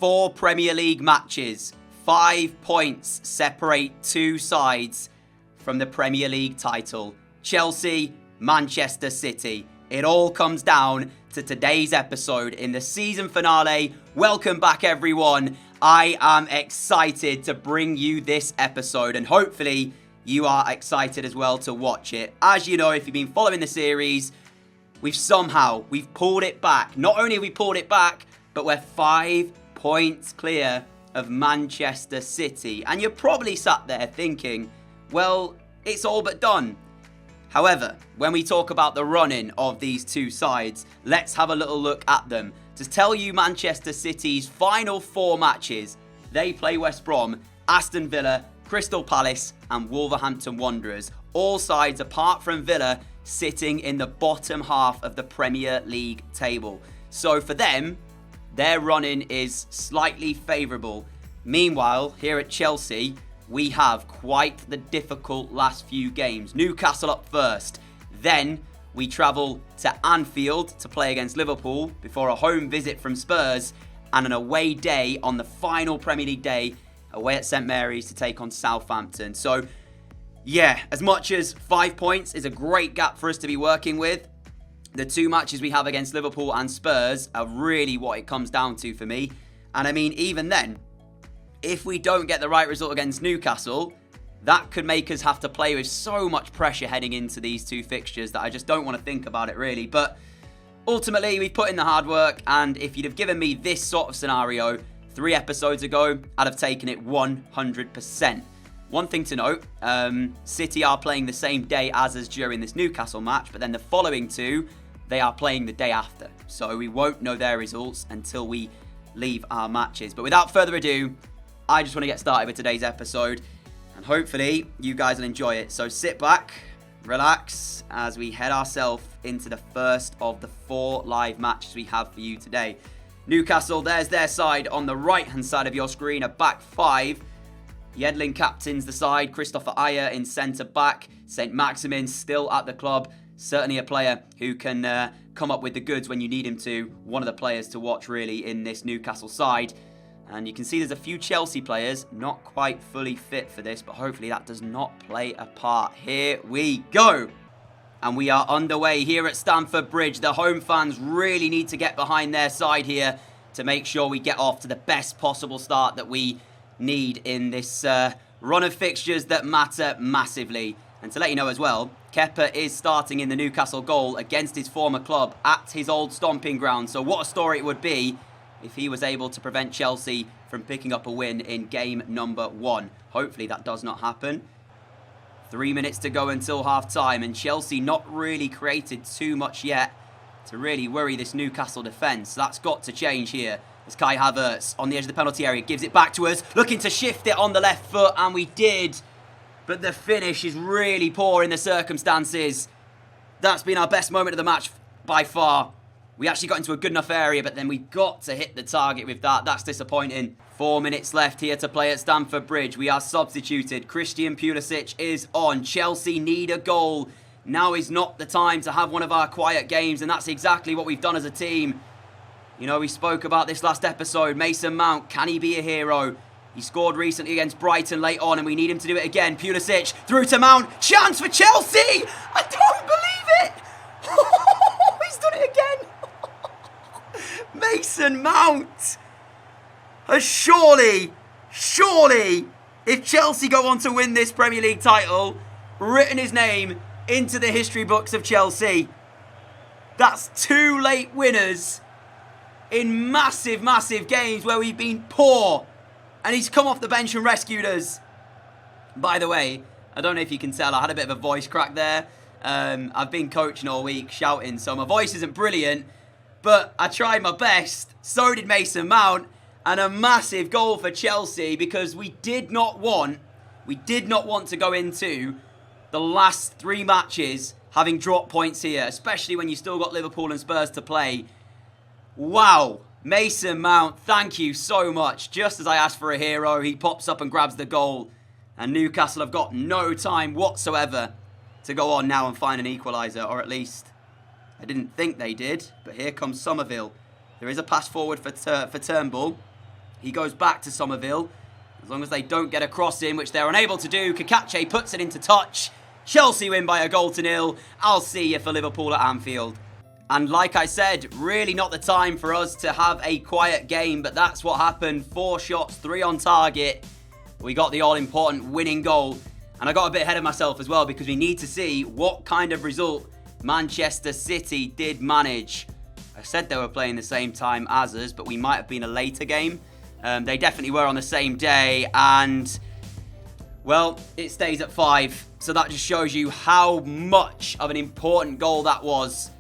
4 Premier League matches, 5 points separate two sides from the Premier League title. Chelsea, Manchester City. It all comes down to today's episode in the season finale. Welcome back, everyone. I am excited to bring you this episode, and hopefully you are excited as well to watch it. As you know, if you've been following the series, we've pulled it back. Not only have we pulled it back, but we're 5 points clear of Manchester City. And you're probably sat there thinking, well, it's all but done. However, when we talk about the running of these two sides, let's have a little look at them. To tell you Manchester City's final 4 matches, they play West Brom, Aston Villa, Crystal Palace and Wolverhampton Wanderers. All sides, apart from Villa, sitting in the bottom half of the Premier League table. So for them, their running is slightly favourable. Meanwhile, here at Chelsea, we have quite the difficult last few games. Newcastle up first. Then we travel to Anfield to play against Liverpool before a home visit from Spurs and an away day on the final Premier League day away at St Mary's to take on Southampton. So, yeah, as much as 5 points is a great gap for us to be working with, the 2 matches we have against Liverpool and Spurs are really what it comes down to for me. And I mean, even then, if we don't get the right result against Newcastle, that could make us have to play with so much pressure heading into these 2 fixtures that I just don't want to think about it really. But ultimately, we've put in the hard work, and if you'd have given me this sort of scenario 3 episodes ago, I'd have taken it 100%. One thing to note, City are playing the same day as us during this Newcastle match, but then the following 2, they are playing the day after. So we won't know their results until we leave our matches. But without further ado, I just want to get started with today's episode, and hopefully you guys will enjoy it. So sit back, relax, as we head ourselves into the first of the 4 live matches we have for you today. Newcastle, there's their side on the right-hand side of your screen, a back 5. Yedlin captains the side, Christopher Ayer in centre-back, St Maximin still at the club. Certainly a player who can come up with the goods when you need him to. One of the players to watch really in this Newcastle side. And you can see there's a few Chelsea players not quite fully fit for this, but hopefully that does not play a part. Here we go. And we are underway here at Stamford Bridge. The home fans really need to get behind their side here to make sure we get off to the best possible start that we need in this run of fixtures that matter massively. And to let you know as well, Kepa is starting in the Newcastle goal against his former club at his old stomping ground. So what a story it would be if he was able to prevent Chelsea from picking up a win in game number 1. Hopefully that does not happen. 3 minutes to go until half-time, and Chelsea not really created too much yet to really worry this Newcastle defence. That's got to change here. As Kai Havertz on the edge of the penalty area gives it back to us, looking to shift it on the left foot, and we did. But the finish is really poor in the circumstances. That's been our best moment of the match by far. We actually got into a good enough area, but then we got to hit the target with that. That's disappointing. 4 minutes left here to play at Stamford Bridge. We are substituted. Christian Pulisic is on. Chelsea need a goal. Now is not the time to have one of our quiet games, and that's exactly what we've done as a team. You know, we spoke about this last episode. Mason Mount, can he be a hero? He scored recently against Brighton late on, and we need him to do it again. Pulisic through to Mount. Chance for Chelsea! I don't believe it! He's done it again! Mason Mount has surely, if Chelsea go on to win this Premier League title, written his name into the history books of Chelsea. That's 2 late winners in massive, massive games where we've been poor. And he's come off the bench and rescued us. By the way, I don't know if you can tell, I had a bit of a voice crack there. I've been coaching all week, shouting, so my voice isn't brilliant. But I tried my best. So did Mason Mount. And a massive goal for Chelsea, because we did not want to go into the last 3 matches having dropped points here, especially when you still got Liverpool and Spurs to play. Wow. Mason Mount, thank you so much. Just as I asked for a hero, he pops up and grabs the goal. And Newcastle have got no time whatsoever to go on now and find an equaliser, or at least I didn't think they did. But here comes Somerville. There is a pass forward for Turnbull. He goes back to Somerville. As long as they don't get across him, which they're unable to do. Kakache puts it into touch. Chelsea win by 1-0. I'll see you for Liverpool at Anfield. And like I said, really not the time for us to have a quiet game, but that's what happened. 4 shots, 3 on target. We got the all-important winning goal. And I got a bit ahead of myself as well because we need to see what kind of result Manchester City did manage. I said they were playing the same time as us, but we might have been a later game. They definitely were on the same day, and well, it stays at 5. So that just shows you how much of an important goal that was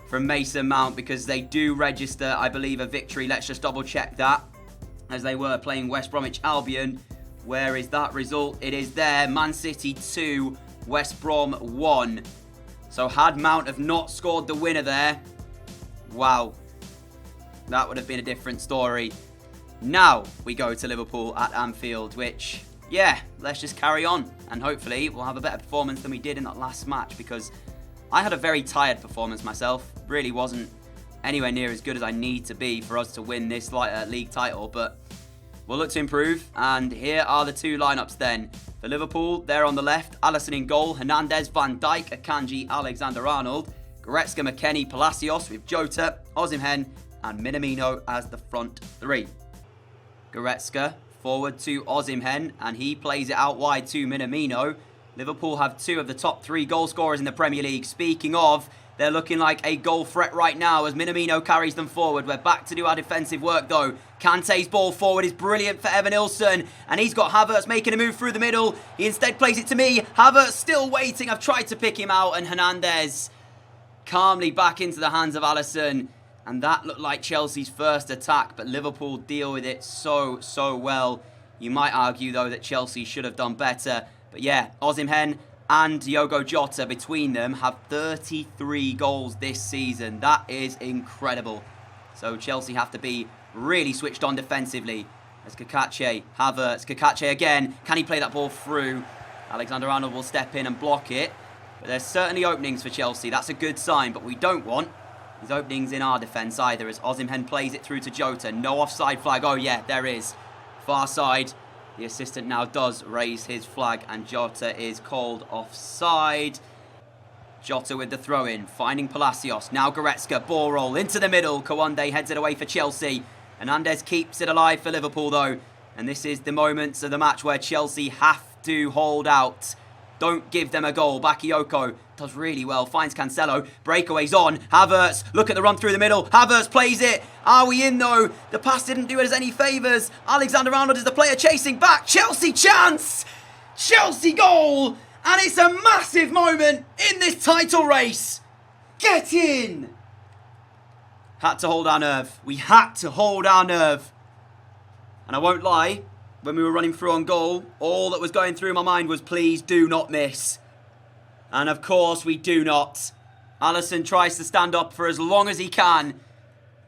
from Mason Mount, because they do register, I believe, a victory. Let's just double check that, as they were playing West Bromwich Albion. Where is that result? It is there. Man City 2, West Brom 1. So had Mount have not scored the winner there, wow, that would have been a different story. Now we go to Liverpool at Anfield, which, yeah, let's just carry on. And hopefully we'll have a better performance than we did in that last match, because I had a very tired performance myself. Really wasn't anywhere near as good as I need to be for us to win this league title, but we'll look to improve. And here are the 2 lineups then. For Liverpool, they're on the left. Alisson in goal. Hernandez, Van Dijk, Akanji, Alexander-Arnold. Goretzka, McKennie, Palacios with Jota, Osimhen and Minamino as the front 3. Goretzka forward to Osimhen, and he plays it out wide to Minamino. Liverpool have 2 of the top 3 goal scorers in the Premier League. Speaking of, they're looking like a goal threat right now as Minamino carries them forward. We're back to do our defensive work though. Kante's ball forward is brilliant for Evan-Ilson, and he's got Havertz making a move through the middle. He instead plays it to me. Havertz still waiting. I've tried to pick him out, and Hernandez calmly back into the hands of Alisson. And that looked like Chelsea's first attack, but Liverpool deal with it so well. You might argue though that Chelsea should have done better. But yeah, Osimhen and Diogo Jota between them have 33 goals this season. That is incredible. So Chelsea have to be really switched on defensively. As Kakache, Havertz, Kakache again. Can he play that ball through? Alexander-Arnold will step in and block it. But there's certainly openings for Chelsea. That's a good sign, but we don't want these openings in our defence either, as Osimhen plays it through to Jota. No offside flag. Oh yeah, there is. Far side. The assistant now does raise his flag, and Jota is called offside. Jota with the throw-in, finding Palacios. Now Goretzka, ball roll into the middle. Kawande heads it away for Chelsea. Hernandez keeps it alive for Liverpool though. And this is the moments of the match where Chelsea have to hold out. Don't give them a goal. Bakayoko does really well. Finds Cancelo. Breakaways on. Havertz. Look at the run through the middle. Havertz plays it. Are we in though? The pass didn't do us any favours. Alexander-Arnold is the player chasing back. Chelsea chance. Chelsea goal. And it's a massive moment in this title race. Get in. Had to hold our nerve. We had to hold our nerve. And I won't lie. When we were running through on goal, all that was going through my mind was, please do not miss. And of course we do not. Alisson tries to stand up for as long as he can.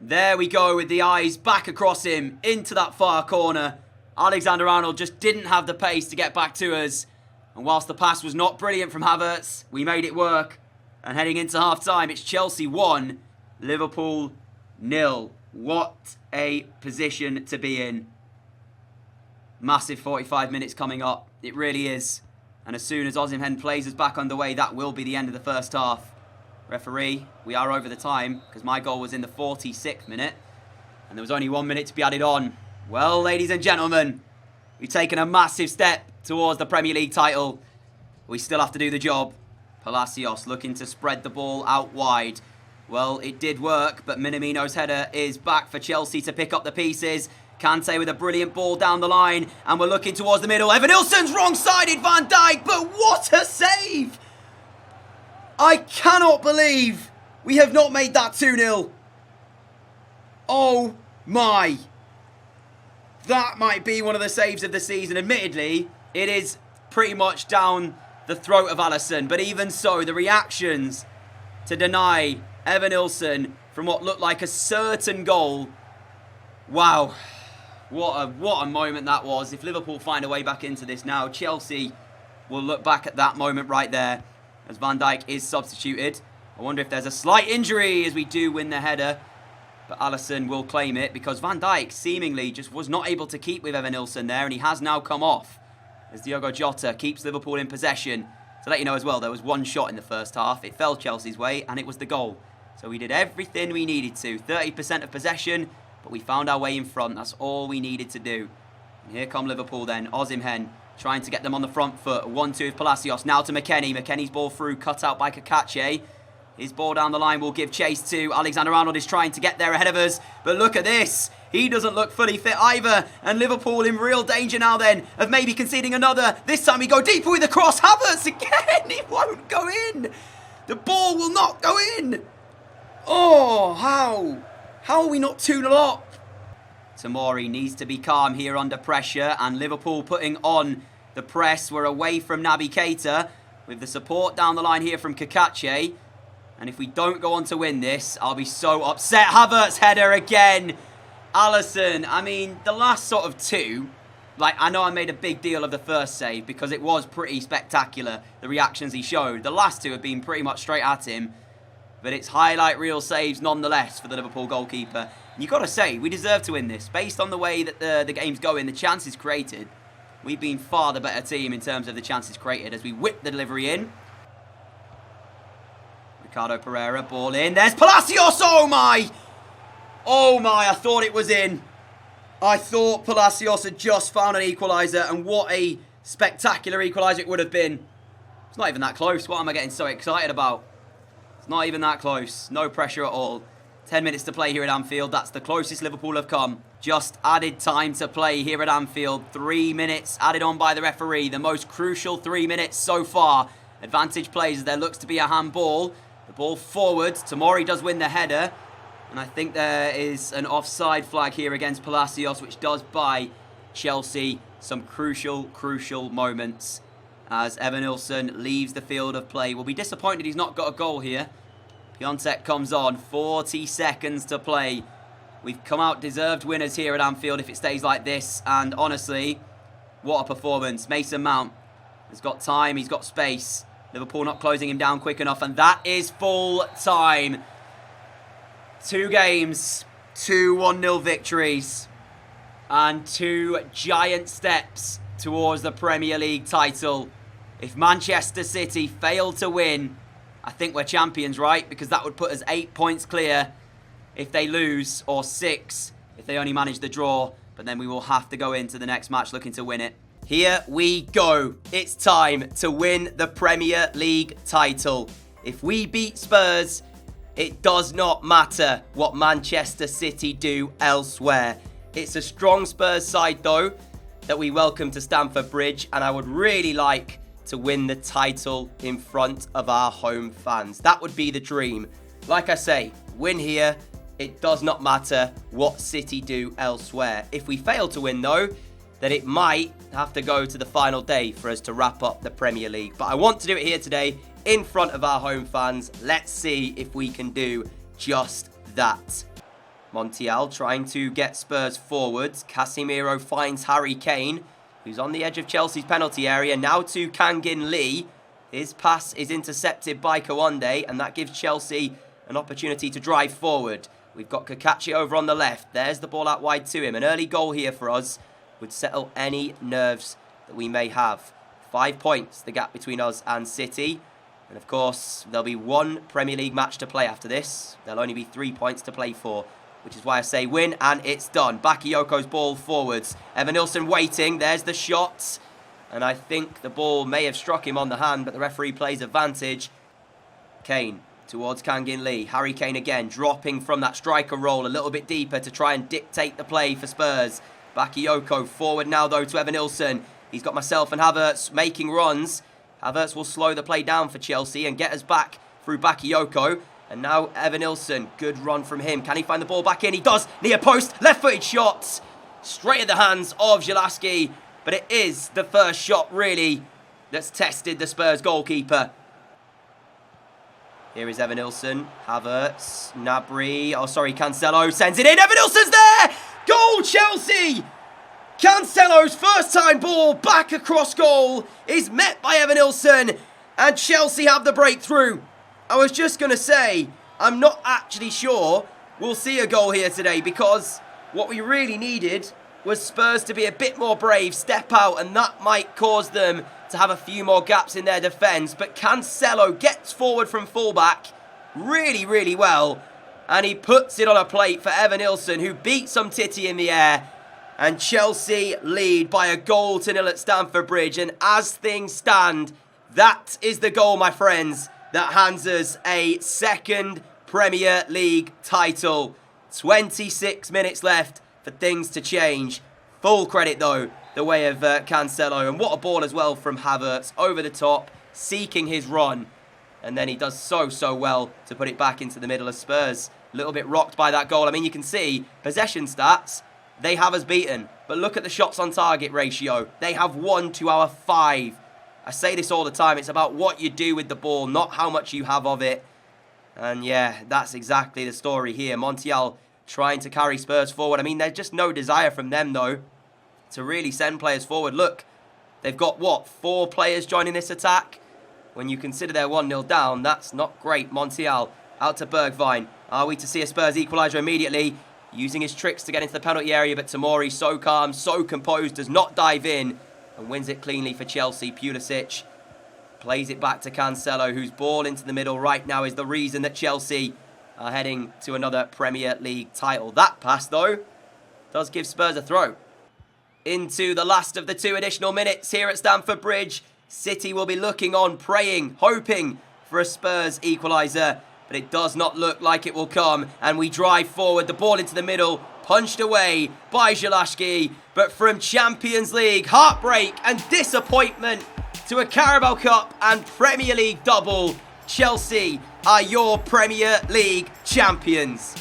There we go with the eyes back across him into that far corner. Alexander-Arnold just didn't have the pace to get back to us. And whilst the pass was not brilliant from Havertz, we made it work. And heading into half-time, it's Chelsea 1, Liverpool 0. What a position to be in. Massive 45 minutes coming up. It really is. And as soon as Osimhen plays us back underway, that will be the end of the first half. Referee, we are over the time because my goal was in the 46th minute. And there was only 1 minute to be added on. Well, ladies and gentlemen, we've taken a massive step towards the Premier League title. We still have to do the job. Palacios looking to spread the ball out wide. Well, it did work, but Minamino's header is back for Chelsea to pick up the pieces. Kante with a brilliant ball down the line, and we're looking towards the middle. Evan-Ilson's wrong-sided Van Dijk, but what a save! I cannot believe we have not made that 2-0. Oh my. That might be one of the saves of the season. Admittedly, it is pretty much down the throat of Alisson, but even so, the reactions to deny Evan-Ilson from what looked like a certain goal. Wow. What a moment that was. If Liverpool find a way back into this now, Chelsea will look back at that moment right there as Van Dijk is substituted. I wonder if there's a slight injury as we do win the header. But Alisson will claim it because Van Dijk seemingly just was not able to keep with Evanilson there, and he has now come off as Diogo Jota keeps Liverpool in possession. To let you know as well, there was one shot in the first half. It fell Chelsea's way, and it was the goal. So we did everything we needed to. 30% of possession, but we found our way in front. That's all we needed to do. And here come Liverpool then. Osimhen trying to get them on the front foot. 1-2 with Palacios. Now to McKennie. McKennie's ball through, cut out by Kakache. His ball down the line will give chase to Alexander-Arnold. Is trying to get there ahead of us. But look at this. He doesn't look fully fit either. And Liverpool in real danger now then of maybe conceding another. This time we go deeper with the cross. Havertz again. It won't go in. The ball will not go in. Oh, how? How are we not 2-0 up? Tomori needs to be calm here under pressure. And Liverpool putting on the press. We're away from Naby Keita with the support down the line here from Kakache. And if we don't go on to win this, I'll be so upset. Havertz header again. Alisson, I mean, the last sort of two, like, I know I made a big deal of the first save because it was pretty spectacular, the reactions he showed. The last two have been pretty much straight at him. But it's highlight reel saves nonetheless for the Liverpool goalkeeper. And you've got to say, we deserve to win this. Based on the way that the game's going, the chances created, we've been far the better team in terms of the chances created as we whip the delivery in. Ricardo Pereira, ball in. There's Palacios. Oh my! Oh my, I thought it was in. I thought Palacios had just found an equaliser, and what a spectacular equaliser it would have been. It's not even that close. What am I getting so excited about? It's not even that close. No pressure at all. 10 minutes to play here at Anfield. That's the closest Liverpool have come. Just added time to play here at Anfield. 3 minutes added on by the referee. The most crucial 3 minutes so far. Advantage plays as there looks to be a handball. The ball forward. Tomori does win the header. And I think there is an offside flag here against Palacios, which does buy Chelsea some crucial moments as Evanilson leaves the field of play. We'll be disappointed he's not got a goal here. Piontek comes on. 40 seconds to play. We've come out deserved winners here at Anfield if it stays like this. And honestly, what a performance. Mason Mount has got time. He's got space. Liverpool not closing him down quick enough. And that is full time. 2 games, 2 1-0 victories, and 2 giant steps towards the Premier League title. If Manchester City fail to win, I think we're champions, right? Because that would put us 8 points clear if they lose, or 6 if they only manage the draw. But then we will have to go into the next match looking to win it. Here we go. It's time to win the Premier League title. If we beat Spurs, it does not matter what Manchester City do elsewhere. It's a strong Spurs side, though, that we welcome to Stamford Bridge, and I would really like to win the title in front of our home fans. That would be the dream. Like I say, win here. It does not matter what City do elsewhere. If we fail to win, though, then it might have to go to the final day for us to wrap up the Premier League. But I want to do it here today in front of our home fans. Let's see if we can do just that. Montiel trying to get Spurs forwards. Casemiro finds Harry Kane, who's on the edge of Chelsea's penalty area. Now to Kangin Lee. His pass is intercepted by Kawande, and that gives Chelsea an opportunity to drive forward. We've got Kakachi over on the left. There's the ball out wide to him. An early goal here for us would settle any nerves that we may have. 5 points, the gap between us and City. And of course, there'll be 1 Premier League match to play after this. There'll only be 3 points to play for, which is why I say win, and it's done. Bakayoko's ball forwards. Evanilson waiting. There's the shot. And I think the ball may have struck him on the hand, but the referee plays advantage. Kane towards Kangin Lee. Harry Kane again, dropping from that striker role a little bit deeper to try and dictate the play for Spurs. Bakayoko forward now, though, to Evanilson. He's got myself and Havertz making runs. Havertz will slow the play down for Chelsea and get us back through Bakayoko. And now Evanilson, good run from him. Can he find the ball back in? He does, near post, left-footed shot. Straight at the hands of Zielinski. But it is the first shot, really, that's tested the Spurs goalkeeper. Here is Evanilson, Havertz, Gnabry, Cancelo sends it in. Evanilson's there! Goal, Chelsea! Cancelo's first-time ball back across goal is met by Evanilson, and Chelsea have the breakthrough. I was just going to say, I'm not actually sure we'll see a goal here today, because what we really needed was Spurs to be a bit more brave, step out, and that might cause them to have a few more gaps in their defence. But Cancelo gets forward from fullback really, really well, and he puts it on a plate for Evan-Nilsson, who beats Umtiti in the air, and Chelsea lead by a goal to nil at Stamford Bridge. And as things stand, that is the goal, my friends, that hands us a second Premier League title. 26 minutes left for things to change. Full credit, though, the way of Cancelo. And what a ball as well from Havertz, over the top, seeking his run. And then he does so well to put it back into the middle of Spurs. A little bit rocked by that goal. I mean, you can see possession stats, they have us beaten. But look at the shots on target ratio. They have 1 to our 5. I say this all the time. It's about what you do with the ball, not how much you have of it. And yeah, that's exactly the story here. Montiel trying to carry Spurs forward. I mean, there's just no desire from them, though, to really send players forward. Look, they've got, what, 4 players joining this attack? When you consider they're 1-0 down, that's not great. Montiel out to Bergwijn. Are we to see a Spurs equaliser immediately? Using his tricks to get into the penalty area, but Tomori, so calm, so composed, does not dive in and wins it cleanly for Chelsea. Pulisic plays it back to Cancelo, whose ball into the middle right now is the reason that Chelsea are heading to another Premier League title. That pass, though, does give Spurs a throw. Into the last of the 2 additional minutes here at Stamford Bridge. City will be looking on, praying, hoping for a Spurs equaliser, but it does not look like it will come. And we drive forward, the ball into the middle, punched away by Zalewski. But from Champions League, heartbreak and disappointment to a Carabao Cup and Premier League double, Chelsea are your Premier League champions.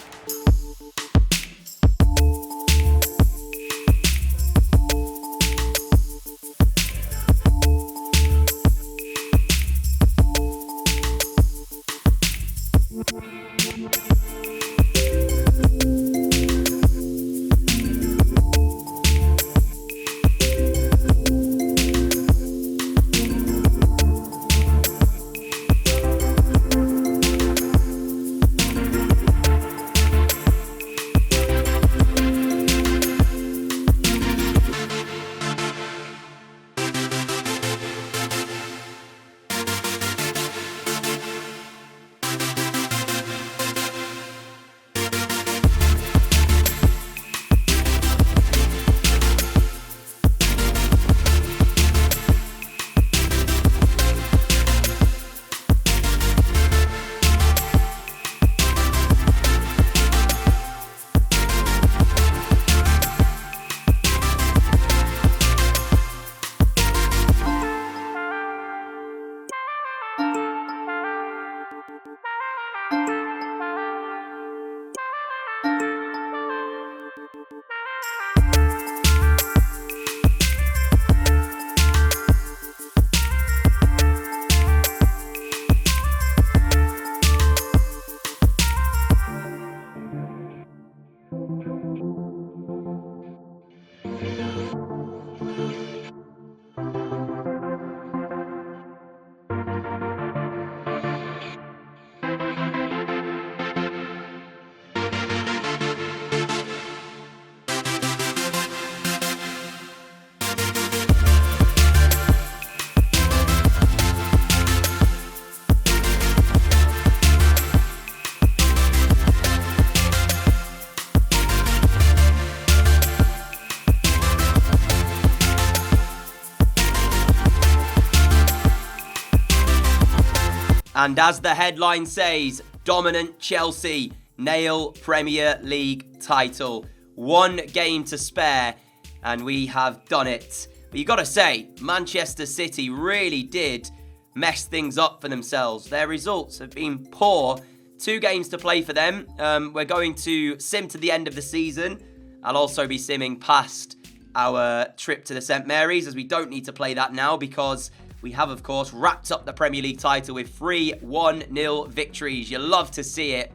And as the headline says, dominant Chelsea nail Premier League title. 1 game to spare, and we have done it. But you got to say, Manchester City really did mess things up for themselves. Their results have been poor. 2 games to play for them. We're going to sim to the end of the season. I'll also be simming past our trip to the St. Mary's, as we don't need to play that now, because we have, of course, wrapped up the Premier League title with 3 1-0 victories. You love to see it.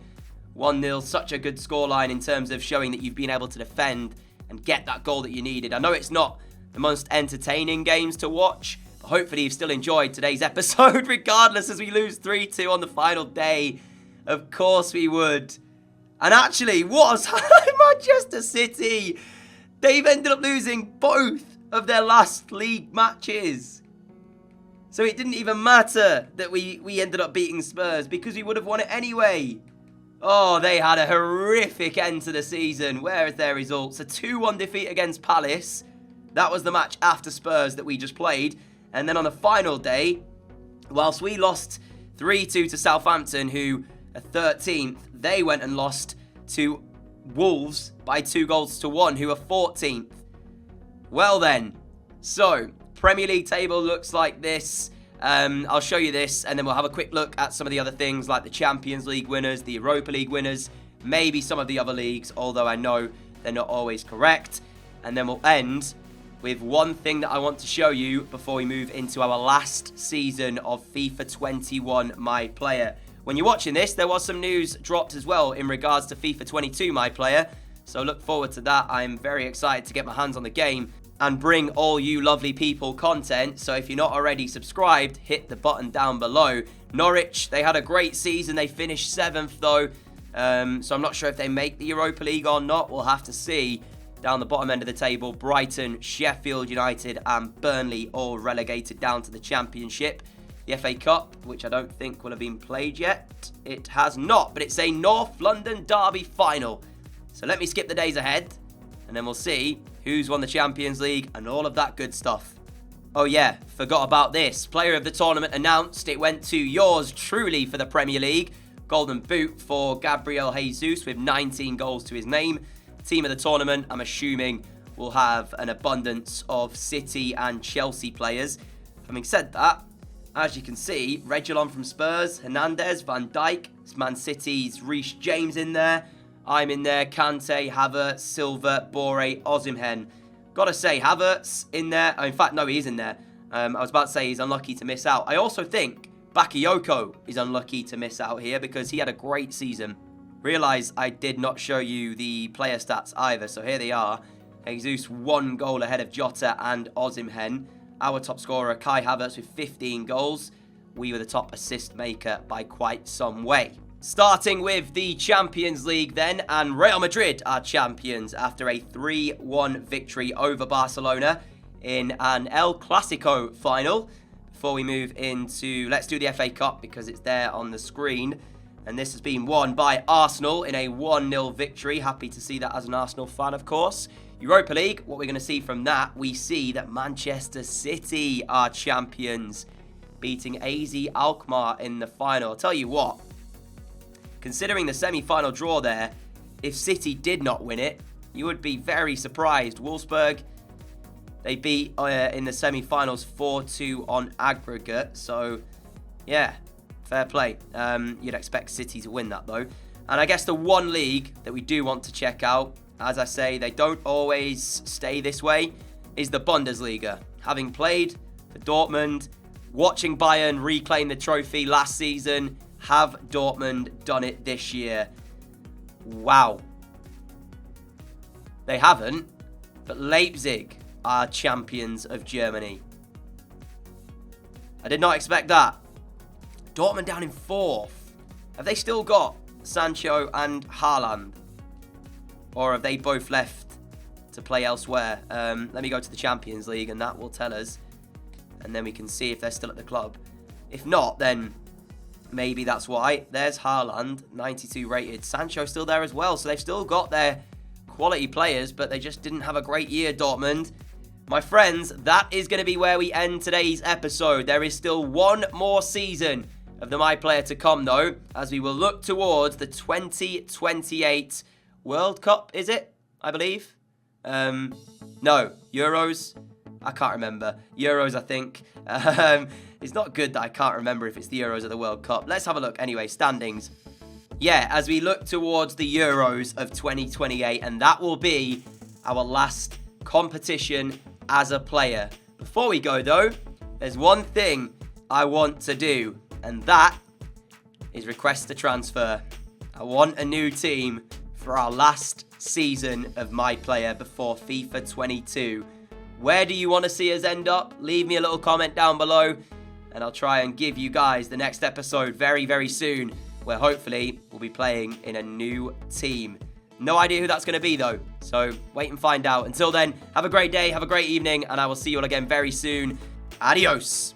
1-0, such a good scoreline in terms of showing that you've been able to defend and get that goal that you needed. I know it's not the most entertaining games to watch, but hopefully you've still enjoyed today's episode, regardless, as we lose 3-2 on the final day. Of course we would. And actually, what Manchester City, they've ended up losing both of their last league matches. So it didn't even matter that we ended up beating Spurs because we would have won it anyway. Oh, they had a horrific end to the season. Where is their results? A 2-1 defeat against Palace. That was the match after Spurs that we just played. And then on the final day, whilst we lost 3-2 to Southampton, who are 13th, they went and lost to Wolves by 2-1, who are 14th. Well then, so Premier League table looks like this. I'll show you this, and then we'll have a quick look at some of the other things like the Champions League winners, the Europa League winners, maybe some of the other leagues, although I know they're not always correct. And then we'll end with one thing that I want to show you before we move into our last season of FIFA 21 My Player. When you're watching this, there was some news dropped as well in regards to FIFA 22 My Player, so look forward to that. I'm very excited to get my hands on the game and bring all you lovely people content. So if you're not already subscribed, hit the button down below. Norwich, they had a great season. They finished 7th though. So I'm not sure if they make the Europa League or not. We'll have to see. Down the bottom end of the table, Brighton, Sheffield United and Burnley all relegated down to the Championship. The FA Cup, which I don't think will have been played yet. It has not, but it's a North London derby final. So let me skip the days ahead, and then we'll see who's won the Champions League and all of that good stuff. Oh yeah, forgot about this. Player of the tournament announced. It went to yours truly for the Premier League. Golden Boot for Gabriel Jesus with 19 goals to his name. Team of the tournament, I'm assuming, will have an abundance of City and Chelsea players. Having said that, as you can see, Reguilon from Spurs, Hernandez, Van Dijk, Man City's Reece James in there. I'm in there, Kante, Havertz, Silva, Boré, Osimhen. Gotta say, Havertz in there. In fact, no, he is in there. I was about to say he's unlucky to miss out. I also think Bakayoko is unlucky to miss out here because he had a great season. Realise I did not show you the player stats either, so here they are. Jesus 1 goal ahead of Jota and Osimhen. Our top scorer, Kai Havertz, with 15 goals. We were the top assist maker by quite some way. Starting with the Champions League then, and Real Madrid are champions after a 3-1 victory over Barcelona in an El Clasico final. Before we move into, let's do the FA Cup because it's there on the screen. And this has been won by Arsenal in a 1-0 victory. Happy to see that as an Arsenal fan, of course. Europa League, what we're going to see from that, we see that Manchester City are champions, beating AZ Alkmaar in the final. I'll tell you what, considering the semi-final draw there, if City did not win it, you would be very surprised. Wolfsburg, they beat in the semi-finals 4-2 on aggregate. So, yeah, fair play. You'd expect City to win that, though. And I guess the one league that we do want to check out, as I say, they don't always stay this way, is the Bundesliga. Having played for Dortmund, watching Bayern reclaim the trophy last season, have Dortmund done it this year? Wow. They haven't, but Leipzig are champions of Germany. I did not expect that. Dortmund down in 4th. Have they still got Sancho and Haaland? Or have they both left to play elsewhere? Let me go to the Champions League and that will tell us. And then we can see if they're still at the club. If not, then maybe that's why. There's Haaland, 92 rated. Sancho still there as well. So they've still got their quality players, but they just didn't have a great year, Dortmund. My friends, that is going to be where we end today's episode. There is still one more season of the My Player to come, though, as we will look towards the 2028 World Cup, is it? I believe. No, Euros. I can't remember. Euros, I think. It's not good that I can't remember if it's the Euros or the World Cup. Let's have a look. Anyway, standings. Yeah, as we look towards the Euros of 2028, and that will be our last competition as a player. Before we go, though, there's one thing I want to do, and that is request a transfer. I want a new team for our last season of My Player before FIFA 22. Where do you want to see us end up? Leave me a little comment down below, and I'll try and give you guys the next episode very, very soon where hopefully we'll be playing in a new team. No idea who that's going to be, though. So wait and find out. Until then, have a great day, have a great evening, and I will see you all again very soon. Adios.